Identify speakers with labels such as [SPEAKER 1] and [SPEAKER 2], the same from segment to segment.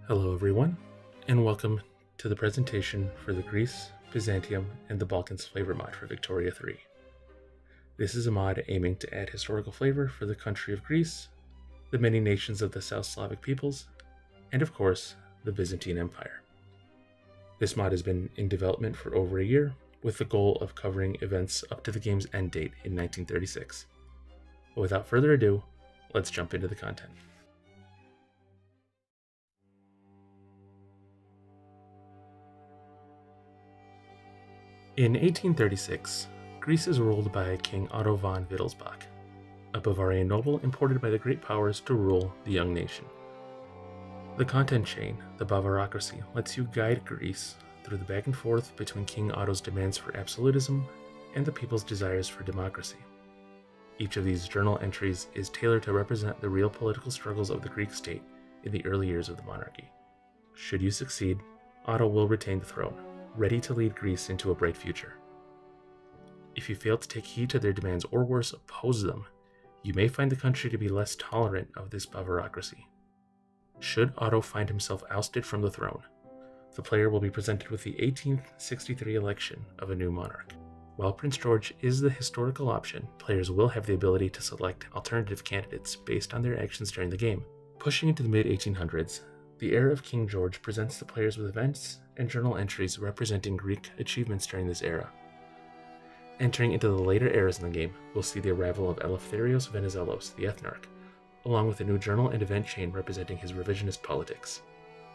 [SPEAKER 1] Hello everyone, and welcome to the presentation for the Greece, Byzantium, and the Balkans Flavor mod for Victoria 3. This is a mod aiming to add historical flavor for the country of Greece, the many nations of the South Slavic peoples, and of course, the Byzantine Empire. This mod has been in development for over a year, with the goal of covering events up to the game's end date in 1936. But without further ado, let's jump into the content. In 1836, Greece is ruled by King Otto von Wittelsbach, a Bavarian noble imported by the great powers to rule the young nation. The content chain, the Bavarocracy, lets you guide Greece through the back and forth between King Otto's demands for absolutism and the people's desires for democracy. Each of these journal entries is tailored to represent the real political struggles of the Greek state in the early years of the monarchy. Should you succeed, Otto will retain the throne, ready to lead Greece into a bright future. If you fail to take heed to their demands or worse, oppose them, you may find the country to be less tolerant of this Bavarocracy. Should Otto find himself ousted from the throne, the player will be presented with the 1863 election of a new monarch. While Prince George is the historical option, players will have the ability to select alternative candidates based on their actions during the game. Pushing into the mid-1800s, the era of King George presents the players with events and journal entries representing Greek achievements during this era. Entering into the later eras in the game, we'll see the arrival of Eleftherios Venizelos, the Ethnarch, along with a new journal and event chain representing his revisionist politics.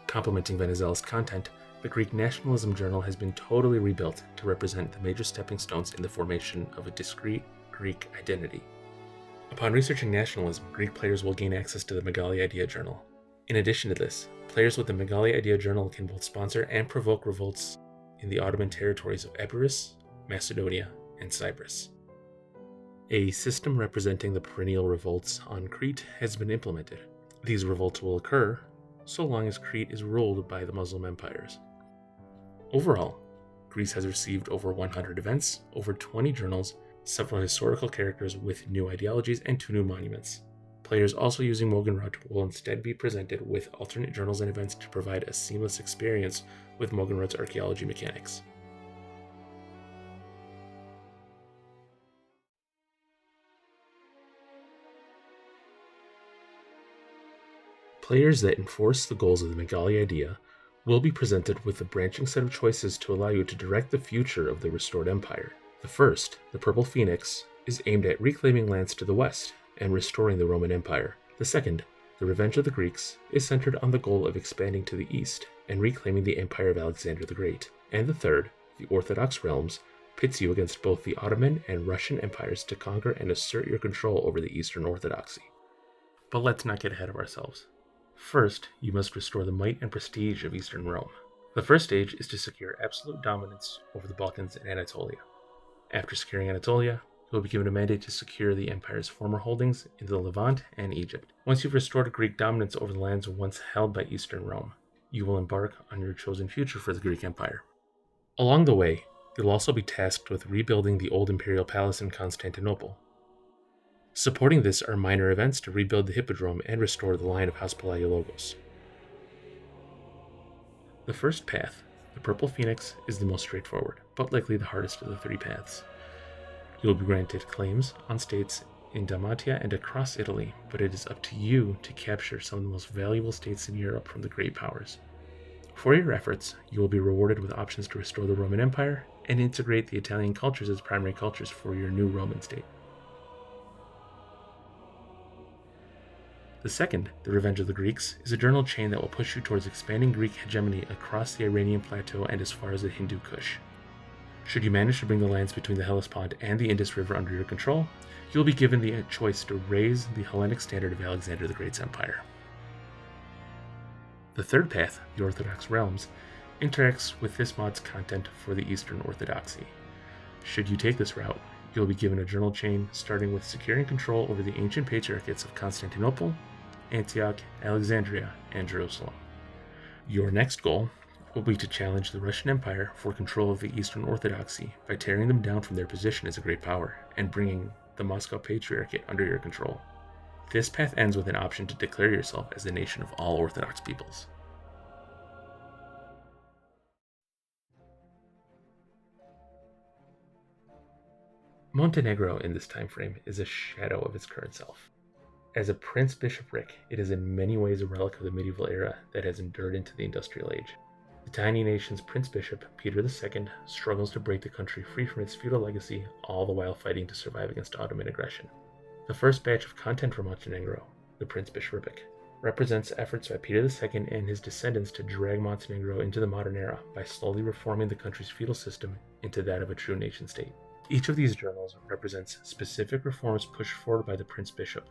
[SPEAKER 1] Complementing Venizelos' content, the Greek Nationalism Journal has been totally rebuilt to represent the major stepping stones in the formation of a discrete Greek identity. Upon researching nationalism, Greek players will gain access to the Megali Idea Journal. In addition to this, players with the Megali Idea Journal can both sponsor and provoke revolts in the Ottoman territories of Epirus, Macedonia, and Cyprus. A system representing the perennial revolts on Crete has been implemented. These revolts will occur so long as Crete is ruled by the Muslim empires. Overall, Greece has received over 100 events, over 20 journals, several historical characters with new ideologies, and 2 new monuments. Players also using Mogenrot will instead be presented with alternate journals and events to provide a seamless experience with Mogenrot's archaeology mechanics. Players that enforce the goals of the Megali Idea will be presented with a branching set of choices to allow you to direct the future of the restored empire. The first, the Purple Phoenix, is aimed at reclaiming lands to the west and restoring the Roman Empire. The second, the Revenge of the Greeks, is centered on the goal of expanding to the east and reclaiming the Empire of Alexander the Great. And the third, the Orthodox Realms, pits you against both the Ottoman and Russian empires to conquer and assert your control over the Eastern Orthodoxy. But let's not get ahead of ourselves. First, you must restore the might and prestige of Eastern Rome. The first stage is to secure absolute dominance over the Balkans and Anatolia. After securing Anatolia, you will be given a mandate to secure the empire's former holdings in the Levant and Egypt. Once you've restored Greek dominance over the lands once held by Eastern Rome, you will embark on your chosen future for the Greek Empire. Along the way, you'll also be tasked with rebuilding the old imperial palace in Constantinople. Supporting this are minor events to rebuild the Hippodrome and restore the line of House Palaiologos. The first path, the Purple Phoenix, is the most straightforward, but likely the hardest of the 3 paths. You will be granted claims on states in Dalmatia and across Italy, but it is up to you to capture some of the most valuable states in Europe from the great powers. For your efforts, you will be rewarded with options to restore the Roman Empire and integrate the Italian cultures as primary cultures for your new Roman state. The second, the Revenge of the Greeks, is a journal chain that will push you towards expanding Greek hegemony across the Iranian plateau and as far as the Hindu Kush. Should you manage to bring the lands between the Hellespont and the Indus River under your control, you will be given the choice to raise the Hellenic standard of Alexander the Great's empire. The third path, the Orthodox Realms, interacts with this mod's content for the Eastern Orthodoxy. Should you take this route, you will be given a journal chain starting with securing control over the ancient patriarchates of Constantinople, Antioch, Alexandria, and Jerusalem. Your next goal will be to challenge the Russian Empire for control of the Eastern Orthodoxy by tearing them down from their position as a great power and bringing the Moscow Patriarchate under your control. This path ends with an option to declare yourself as the nation of all Orthodox peoples. Montenegro in this time frame is a shadow of its current self. As a prince-bishopric, it is in many ways a relic of the medieval era that has endured into the industrial age. The tiny nation's prince-bishop, Peter II, struggles to break the country free from its feudal legacy, all the while fighting to survive against Ottoman aggression. The first batch of content for Montenegro, the prince-bishopric, represents efforts by Peter II and his descendants to drag Montenegro into the modern era by slowly reforming the country's feudal system into that of a true nation-state. Each of these journals represents specific reforms pushed forward by the prince-bishop.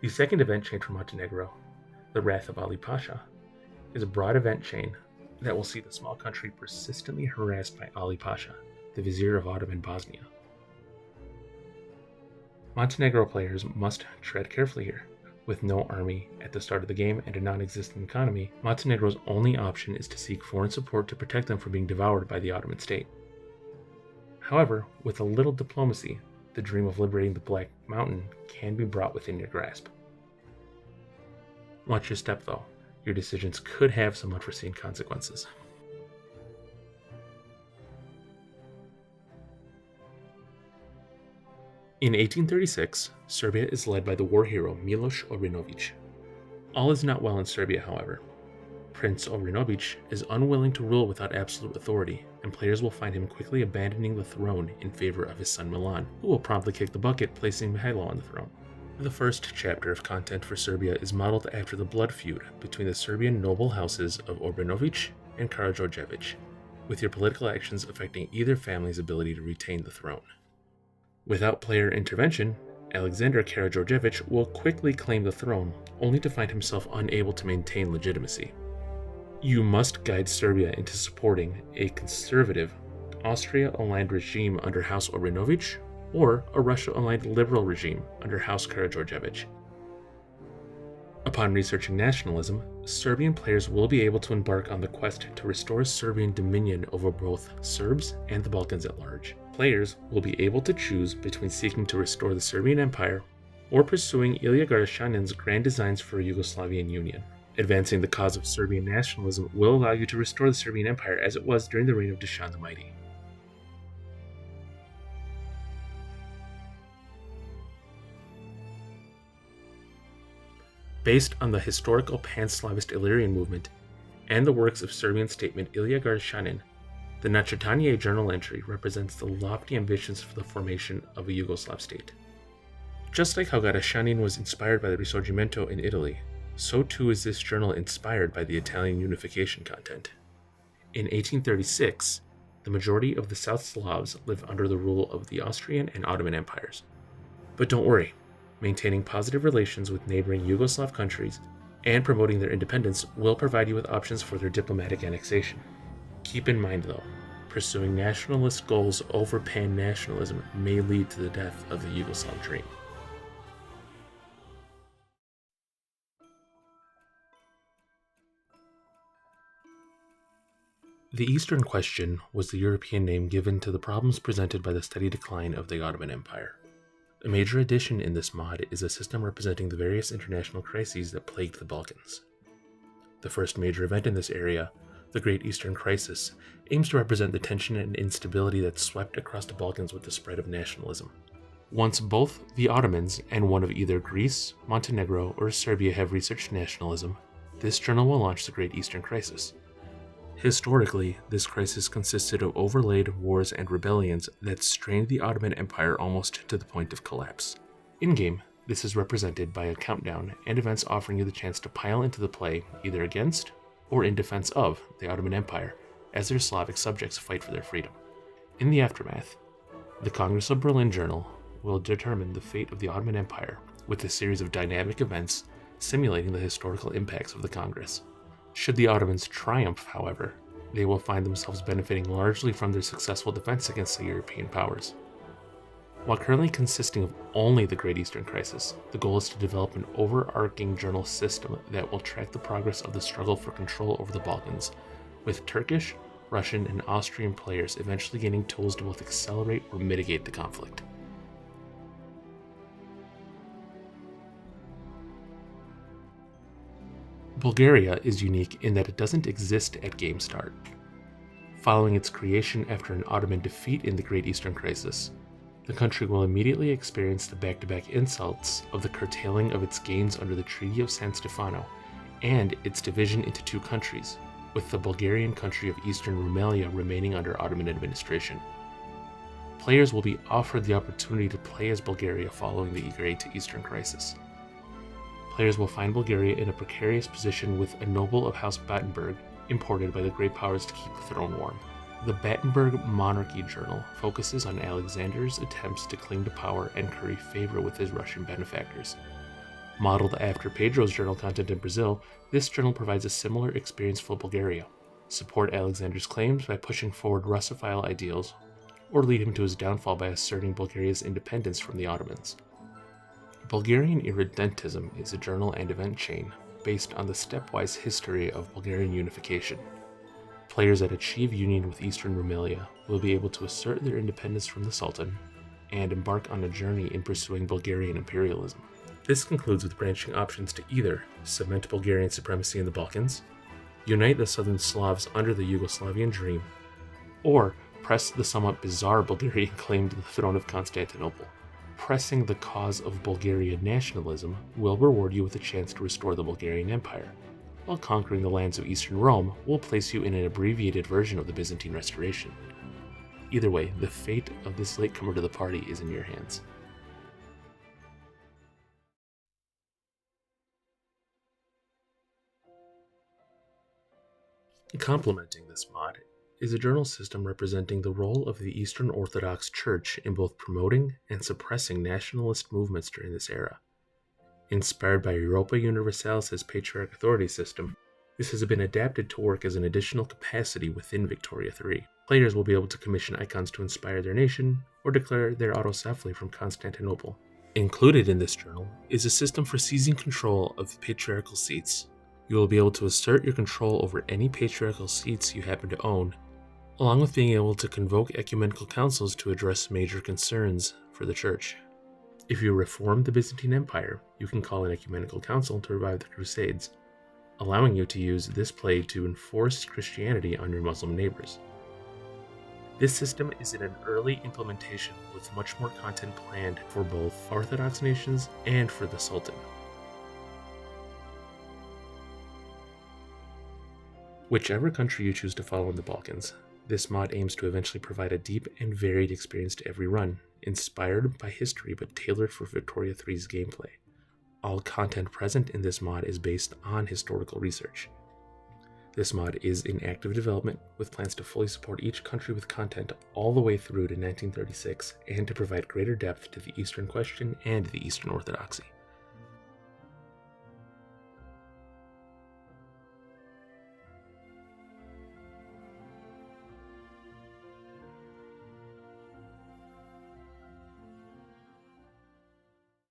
[SPEAKER 1] The second event chain for Montenegro, the Wrath of Ali Pasha, is a broad event chain that will see the small country persistently harassed by Ali Pasha, the vizier of Ottoman Bosnia. Montenegro players must tread carefully here. With no army at the start of the game and a non-existent economy, Montenegro's only option is to seek foreign support to protect them from being devoured by the Ottoman state. However, with a little diplomacy, the dream of liberating the Black Mountain can be brought within your grasp. Watch your step though. Your decisions could have some unforeseen consequences. In 1836, Serbia is led by the war hero Miloš Obrenović. All is not well in Serbia, however. Prince Obrenović is unwilling to rule without absolute authority, and players will find him quickly abandoning the throne in favor of his son Milan, who will promptly kick the bucket, placing Mihajlo on the throne. The first chapter of content for Serbia is modeled after the blood feud between the Serbian noble houses of Obrenović and Karađorđević, with your political actions affecting either family's ability to retain the throne. Without player intervention, Alexander Karađorđević will quickly claim the throne, only to find himself unable to maintain legitimacy. You must guide Serbia into supporting a conservative, Austria-aligned regime under House Obrenović, or a Russia-aligned liberal regime under House Karađorđević. Upon researching nationalism, Serbian players will be able to embark on the quest to restore Serbian dominion over both Serbs and the Balkans at large. Players will be able to choose between seeking to restore the Serbian Empire or pursuing Ilija Garašanin's grand designs for a Yugoslavian union. Advancing the cause of Serbian nationalism will allow you to restore the Serbian Empire as it was during the reign of Dušan the Mighty. Based on the historical pan-Slavist Illyrian movement and the works of Serbian statesman Ilija Garašanin, the Načrtanje journal entry represents the lofty ambitions for the formation of a Yugoslav state. Just like how Garašanin was inspired by the Risorgimento in Italy, so too is this journal inspired by the Italian unification content. In 1836, the majority of the South Slavs lived under the rule of the Austrian and Ottoman empires. But don't worry, maintaining positive relations with neighboring Yugoslav countries and promoting their independence will provide you with options for their diplomatic annexation. Keep in mind though, pursuing nationalist goals over pan-nationalism may lead to the death of the Yugoslav dream. The Eastern Question was the European name given to the problems presented by the steady decline of the Ottoman Empire. A major addition in this mod is a system representing the various international crises that plagued the Balkans. The first major event in this area, the Great Eastern Crisis, aims to represent the tension and instability that swept across the Balkans with the spread of nationalism. Once both the Ottomans and one of either Greece, Montenegro, or Serbia have researched nationalism, this journal will launch the Great Eastern Crisis. Historically, this crisis consisted of overlaid wars and rebellions that strained the Ottoman Empire almost to the point of collapse. In-game, this is represented by a countdown and events offering you the chance to pile into the play either against or in defense of the Ottoman Empire as their Slavic subjects fight for their freedom. In the aftermath, the Congress of Berlin journal will determine the fate of the Ottoman Empire with a series of dynamic events simulating the historical impacts of the Congress. Should the Ottomans triumph, however, they will find themselves benefiting largely from their successful defense against the European powers. While currently consisting of only the Great Eastern Crisis, the goal is to develop an overarching journal system that will track the progress of the struggle for control over the Balkans, with Turkish, Russian, and Austrian players eventually gaining tools to both accelerate or mitigate the conflict. Bulgaria is unique in that it doesn't exist at game start. Following its creation after an Ottoman defeat in the Great Eastern Crisis, the country will immediately experience the back-to-back insults of the curtailing of its gains under the Treaty of San Stefano and its division into two countries, with the Bulgarian country of Eastern Rumelia remaining under Ottoman administration. Players will be offered the opportunity to play as Bulgaria following the Great Eastern Crisis. Players will find Bulgaria in a precarious position with a noble of House Battenberg imported by the great powers to keep the throne warm. The Battenberg Monarchy Journal focuses on Alexander's attempts to cling to power and curry favor with his Russian benefactors. Modeled after Pedro's journal content in Brazil, this journal provides a similar experience for Bulgaria. Support Alexander's claims by pushing forward Russophile ideals, or lead him to his downfall by asserting Bulgaria's independence from the Ottomans. Bulgarian Irredentism is a journal and event chain based on the stepwise history of Bulgarian unification. Players that achieve union with Eastern Rumelia will be able to assert their independence from the Sultan and embark on a journey in pursuing Bulgarian imperialism. This concludes with branching options to either cement Bulgarian supremacy in the Balkans, unite the southern Slavs under the Yugoslavian dream, or press the somewhat bizarre Bulgarian claim to the throne of Constantinople. Pressing the cause of Bulgarian nationalism will reward you with a chance to restore the Bulgarian Empire, while conquering the lands of Eastern Rome will place you in an abbreviated version of the Byzantine Restoration. Either way, the fate of this latecomer to the party is in your hands. Complementing this mod is a journal system representing the role of the Eastern Orthodox Church in both promoting and suppressing nationalist movements during this era. Inspired by Europa Universalis' Patriarch Authority system, this has been adapted to work as an additional capacity within Victoria 3. Players will be able to commission icons to inspire their nation or declare their autocephaly from Constantinople. Included in this journal is a system for seizing control of the patriarchal seats. You will be able to assert your control over any patriarchal seats you happen to own, along with being able to convoke ecumenical councils to address major concerns for the Church. If you reform the Byzantine Empire, you can call an ecumenical council to revive the Crusades, allowing you to use this play to enforce Christianity on your Muslim neighbors. This system is in an early implementation with much more content planned for both Orthodox nations and for the Sultan. Whichever country you choose to follow in the Balkans, this mod aims to eventually provide a deep and varied experience to every run, inspired by history but tailored for Victoria 3's gameplay. All content present in this mod is based on historical research. This mod is in active development, with plans to fully support each country with content all the way through to 1936 and to provide greater depth to the Eastern question and the Eastern Orthodoxy.